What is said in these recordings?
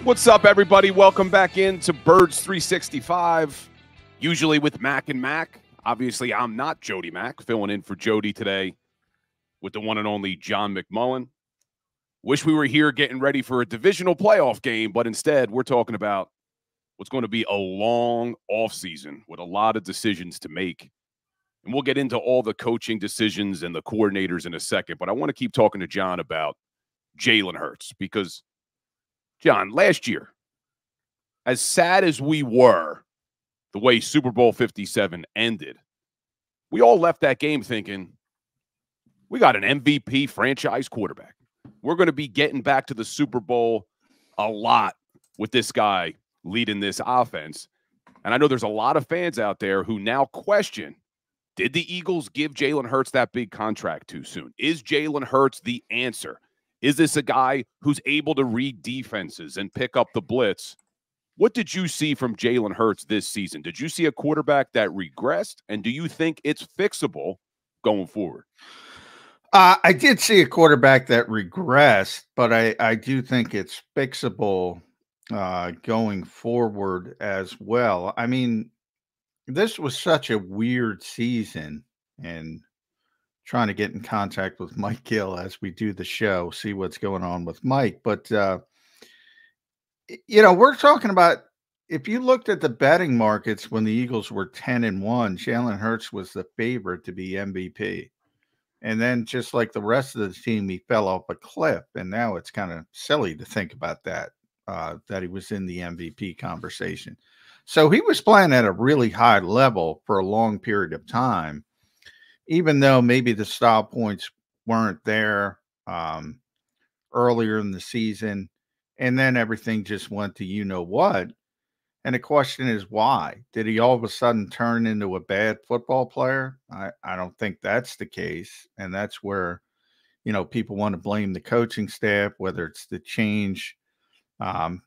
What's up, everybody? Welcome back into Birds 365, usually with Mac and Mac. Obviously, I'm not Jody Mac, filling in for Jody today with the one and only John McMullen. Wish we were here getting ready for a divisional playoff game, but instead we're talking about what's going to be a long offseason with a lot of decisions to make. And we'll get into all the coaching decisions and the coordinators in a second, but I want to keep talking to John about Jalen Hurts because, John, last year, as sad as we were the way Super Bowl 57 ended, we all left that game thinking, we got an MVP franchise quarterback. We're going to be getting back to the Super Bowl a lot with this guy leading this offense. And I know there's a lot of fans out there who now question, did the Eagles give Jalen Hurts that big contract too soon? Is Jalen Hurts the answer? Is this a guy who's able to read defenses and pick up the blitz? What did you see from Jalen Hurts this season? Did you see a quarterback that regressed? And do you think it's fixable going forward? I did see a quarterback that regressed, but I do think it's fixable going forward as well. I mean, this was such a weird season, and trying to get in contact with Mike Gill as we do the show, see what's going on with Mike. But, we're talking about, if you looked at the betting markets when the Eagles were 10-1, Jalen Hurts was the favorite to be MVP. And then just like the rest of the team, he fell off a cliff. And now it's kind of silly to think about that he was in the MVP conversation. So he was playing at a really high level for a long period of time, even though maybe the style points weren't there earlier in the season. And then everything just went to you-know-what. And the question is, why? Did he all of a sudden turn into a bad football player? I don't think that's the case. And that's where, people want to blame the coaching staff, whether it's the change from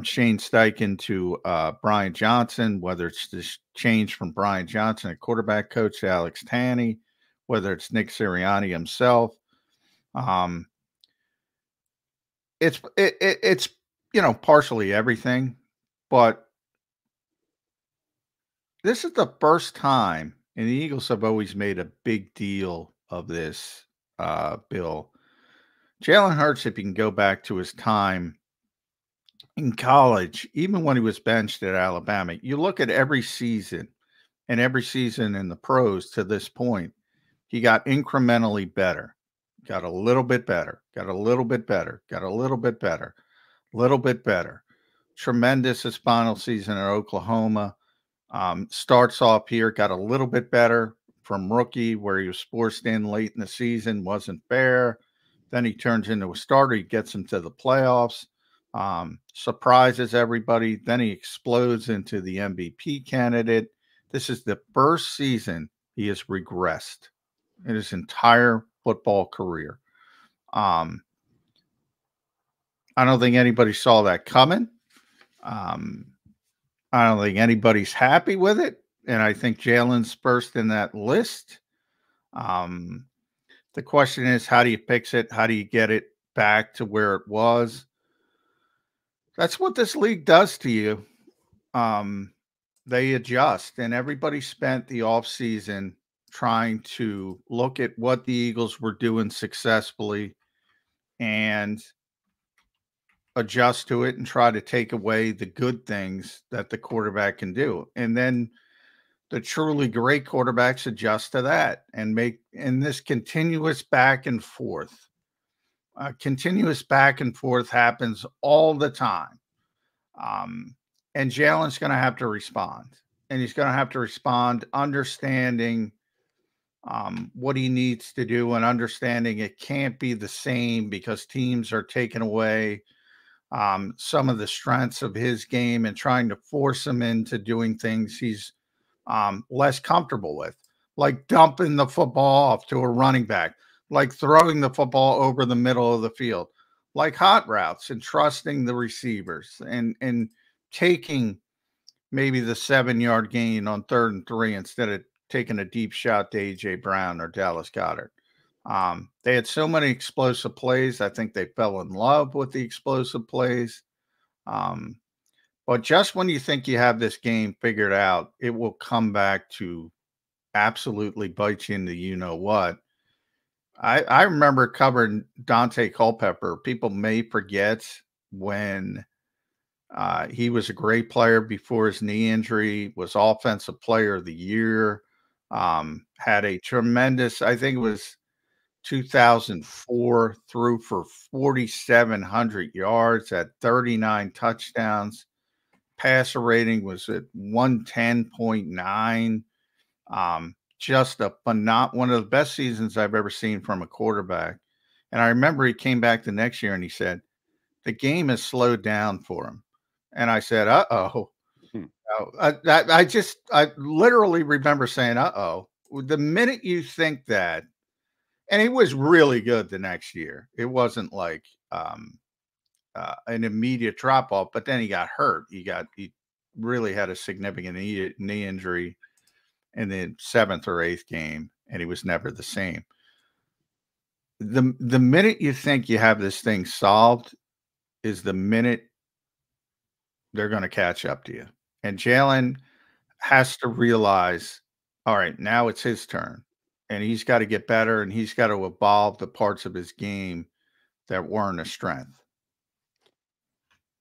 Shane Steichen to Brian Johnson, whether it's this change from Brian Johnson, a quarterback coach, to Alex Tanney, whether it's Nick Sirianni himself. It's partially everything, but this is the first time, and the Eagles have always made a big deal of this, Bill. Jalen Hurts, if you can go back to his time in college, even when he was benched at Alabama, you look at every season in the pros to this point, he got incrementally better, got a little bit better, got a little bit better, got a little bit better, little bit better. Tremendous his final season at Oklahoma. Starts off here, got a little bit better from rookie, where he was forced in late in the season, wasn't fair. Then he turns into a starter. He gets him to the playoffs, surprises everybody. Then he explodes into the MVP candidate. This is the first season he has regressed in his entire football career. I don't think anybody saw that coming. I don't think anybody's happy with it. And I think Jalen's first in that list. The question is, how do you fix it? How do you get it back to where it was? That's what this league does to you. They adjust, and everybody spent the offseason trying to look at what the Eagles were doing successfully and adjust to it and try to take away the good things that the quarterback can do. And then the truly great quarterbacks adjust to that and make in this continuous back and forth. Continuous back and forth happens all the time. And Jalen's going to have to respond. And he's going to have to respond understanding what he needs to do and understanding it can't be the same because teams are taking away some of the strengths of his game and trying to force him into doing things he's less comfortable with, like dumping the football off to a running back, like throwing the football over the middle of the field, like hot routes and trusting the receivers and taking maybe the 7-yard gain on 3rd and 3 instead of taking a deep shot to A.J. Brown or Dallas Goedert. They had so many explosive plays. I think they fell in love with the explosive plays. Um, but just when you think you have this game figured out, it will come back to absolutely bite you in the you know what. I remember covering Dante Culpepper. People may forget when he was a great player before his knee injury, was offensive player of the year, had a tremendous, I think it was 2004, threw for 4,700 yards, had 39 touchdowns. Passer rating was at 110.9. Just one of the best seasons I've ever seen from a quarterback. And I remember he came back the next year and he said, the game has slowed down for him. And I said, uh-oh. I literally remember saying, uh-oh. The minute you think that, and he was really good the next year. It wasn't like an immediate drop off, but then he got hurt. He really had a significant knee injury in the 7th or 8th game, and he was never the same. The minute you think you have this thing solved is the minute they're going to catch up to you. And Jalen has to realize, all right, now it's his turn. And he's got to get better, and he's got to evolve the parts of his game that weren't a strength.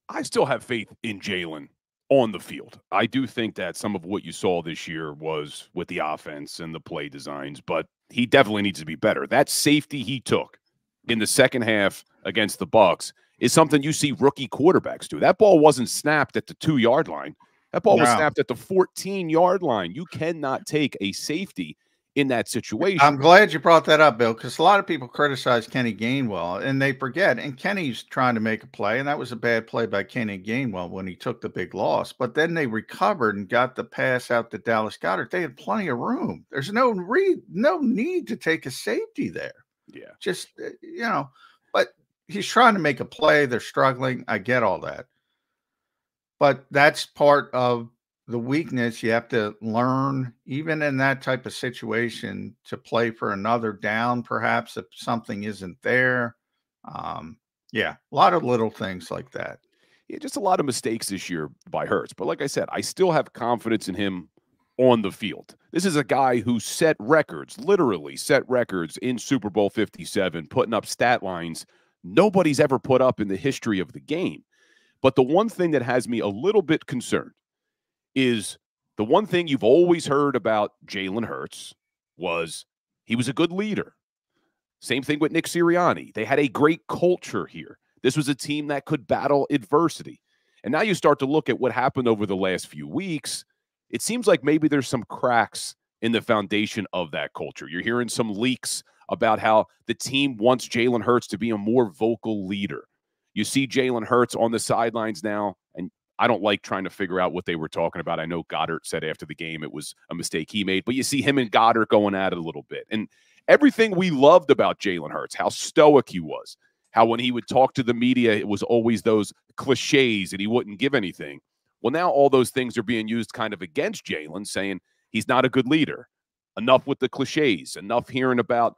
I still have faith in Jalen on the field. I do think that some of what you saw this year was with the offense and the play designs, but he definitely needs to be better. That safety he took in the second half against the Bucs is something you see rookie quarterbacks do. That ball wasn't snapped at the 2-yard line. That ball was snapped at the 14-yard line. You cannot take a safety in that situation. I'm glad you brought that up, Bill, because a lot of people criticize Kenny Gainwell, and they forget. And Kenny's trying to make a play, and that was a bad play by Kenny Gainwell when he took the big loss. But then they recovered and got the pass out to Dallas Goedert. They had plenty of room. There's no need to take a safety there. Yeah, just But he's trying to make a play. They're struggling. I get all that, but that's part of the weakness. You have to learn, even in that type of situation, to play for another down, perhaps, if something isn't there. Yeah, a lot of little things like that. Yeah, just a lot of mistakes this year by Hurts. But like I said, I still have confidence in him on the field. This is a guy who set records, literally set records in Super Bowl 57, putting up stat lines nobody's ever put up in the history of the game. But the one thing that has me a little bit concerned is the one thing you've always heard about Jalen Hurts was he was a good leader. Same thing with Nick Sirianni. They had a great culture here. This was a team that could battle adversity. And now you start to look at what happened over the last few weeks. It seems like maybe there's some cracks in the foundation of that culture. You're hearing some leaks about how the team wants Jalen Hurts to be a more vocal leader. You see Jalen Hurts on the sidelines now, and I don't like trying to figure out what they were talking about. I know Goddard said after the game it was a mistake he made, but you see him and Goddard going at it a little bit. And everything we loved about Jalen Hurts, how stoic he was, how when he would talk to the media, it was always those cliches and he wouldn't give anything. Well, now all those things are being used kind of against Jalen, saying he's not a good leader. Enough with the cliches, enough hearing about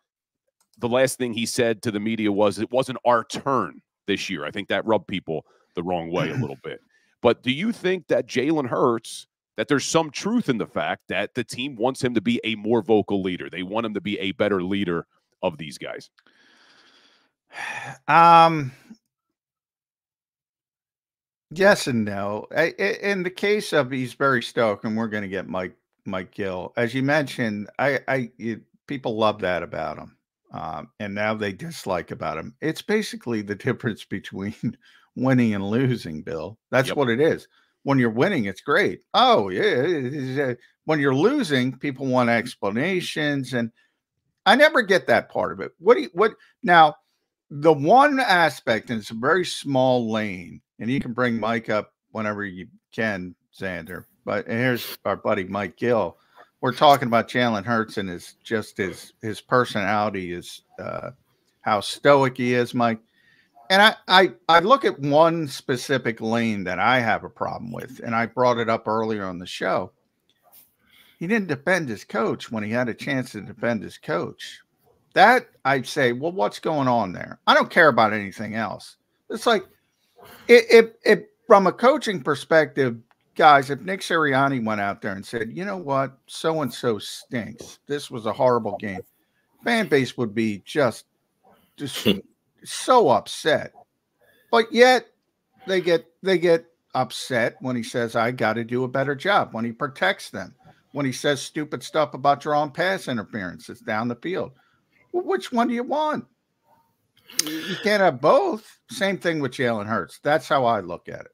the last thing he said to the media was it wasn't our turn this year. I think that rubbed people the wrong way a little bit. But do you think that Jalen Hurts, that there's some truth in the fact that the team wants him to be a more vocal leader? They want him to be a better leader of these guys. Yes and no. In the case of he's very stoic, and we're going to get Mike Gill, as you mentioned, people love that about him. And now they dislike about him. It's basically the difference between winning and losing, Bill. That's what it is. When you're winning, it's great. Oh, yeah. When you're losing, people want explanations. And I never get that part of it. Now, the one aspect, and it's a very small lane, and you can bring Mike up whenever you can, Xander. But here's our buddy Mike Gill. We're talking about Jalen Hurts and his personality, is how stoic he is, Mike. And I look at one specific lane that I have a problem with, and I brought it up earlier on the show. He didn't defend his coach when he had a chance to defend his coach. That I'd say, well, what's going on there? I don't care about anything else. It's like if from a coaching perspective, guys, if Nick Sirianni went out there and said, you know what, so-and-so stinks, this was a horrible game, fan base would be just so upset. But yet they get upset when he says, I got to do a better job, when he protects them, when he says stupid stuff about drawing pass interferences down the field. Well, which one do you want? You can't have both. Same thing with Jalen Hurts. That's how I look at it.